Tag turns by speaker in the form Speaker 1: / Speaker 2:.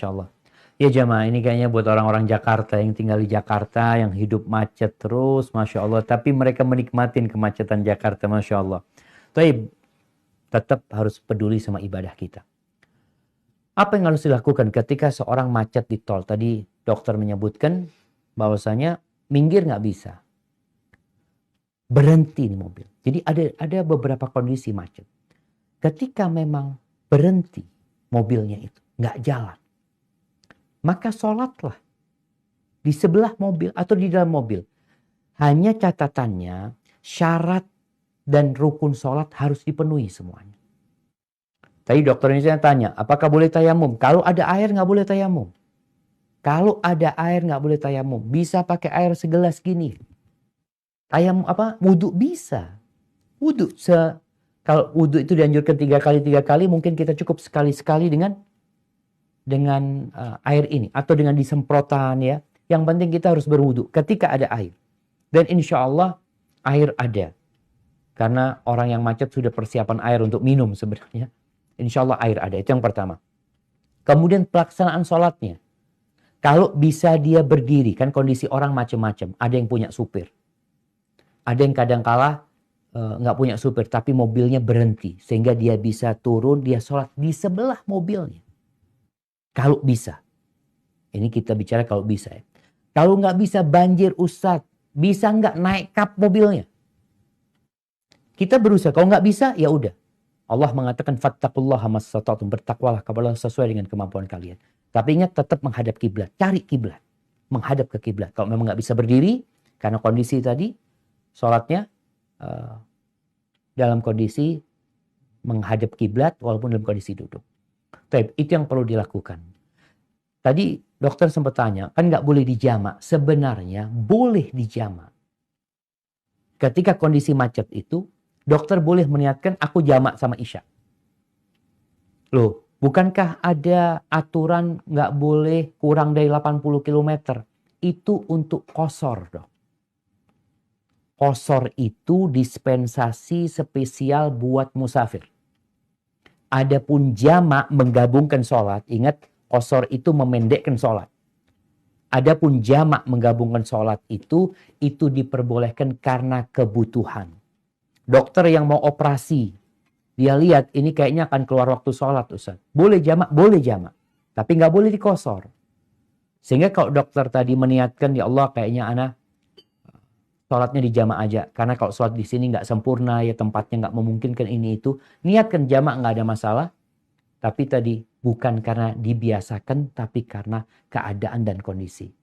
Speaker 1: Masya Allah. Ya jamaah, ini kayaknya buat orang-orang Jakarta yang tinggal di Jakarta, yang hidup macet terus, Masya Allah. Tapi mereka menikmatin kemacetan Jakarta, Masya Allah. Tapi tetap harus peduli sama ibadah kita. Apa yang harus dilakukan ketika seorang macet di tol? Tadi dokter menyebutkan bahwasanya minggir nggak bisa. Berhenti nih mobil. Jadi ada beberapa kondisi macet. Ketika memang berhenti mobilnya itu, nggak jalan, maka sholatlah di sebelah mobil atau di dalam mobil. Hanya catatannya, syarat dan rukun sholat harus dipenuhi semuanya. Tadi dokter ini saya tanya, apakah boleh tayamum? Kalau ada air nggak boleh tayamum. Kalau ada air nggak boleh tayamum. Bisa pakai air segelas gini. Tayamum apa? Wudhu bisa. Wudhu. Kalau wudhu itu dianjurkan 3 kali, mungkin kita cukup sekali-sekali dengan air ini. Atau dengan disemprotan ya. Yang penting kita harus berwudhu ketika ada air. Dan insya Allah air ada. Karena orang yang macet sudah persiapan air untuk minum sebenarnya. Insya Allah air ada. Itu yang pertama. Kemudian pelaksanaan sholatnya. Kalau bisa dia berdiri. Kan kondisi orang macam-macam. Ada yang punya supir. Ada yang kadang kala nggak punya supir. Tapi mobilnya berhenti. Sehingga dia bisa turun. Dia sholat di sebelah mobilnya. Kalau bisa. Ini kita bicara kalau bisa ya. Kalau nggak bisa banjir Ustadz. Bisa nggak naik kap mobilnya? Kita berusaha. Kalau nggak bisa ya udah. Allah mengatakan fattaqullaha mastata'tum, bertakwalah kepada Allah sesuai dengan kemampuan kalian. Tapi ingat tetap menghadap kiblat, cari kiblat, menghadap ke kiblat. Kalau memang nggak bisa berdiri karena kondisi tadi sholatnya dalam kondisi menghadap kiblat walaupun dalam kondisi duduk. Itu yang perlu dilakukan. Tadi dokter sempat tanya, kan nggak boleh dijamak. Sebenarnya boleh dijamak. Ketika kondisi macet itu dokter boleh meniatkan aku jamak sama Isya. Loh, bukankah ada aturan nggak boleh kurang dari 80 km? Itu untuk qashar, dok. Qashar itu dispensasi spesial buat musafir. Adapun jamak menggabungkan sholat, ingat qashar itu memendekkan sholat. Adapun jamak menggabungkan sholat itu diperbolehkan karena kebutuhan. Dokter yang mau operasi, dia lihat ini kayaknya akan keluar waktu sholat Ustaz. Boleh jamak? Boleh jamak. Tapi nggak boleh dikosor. Sehingga kalau dokter tadi meniatkan, ya Allah kayaknya anak sholatnya di jamak aja. Karena kalau sholat di sini nggak sempurna, ya tempatnya nggak memungkinkan ini itu. Niatkan jamak nggak ada masalah. Tapi tadi bukan karena dibiasakan, tapi karena keadaan dan kondisi.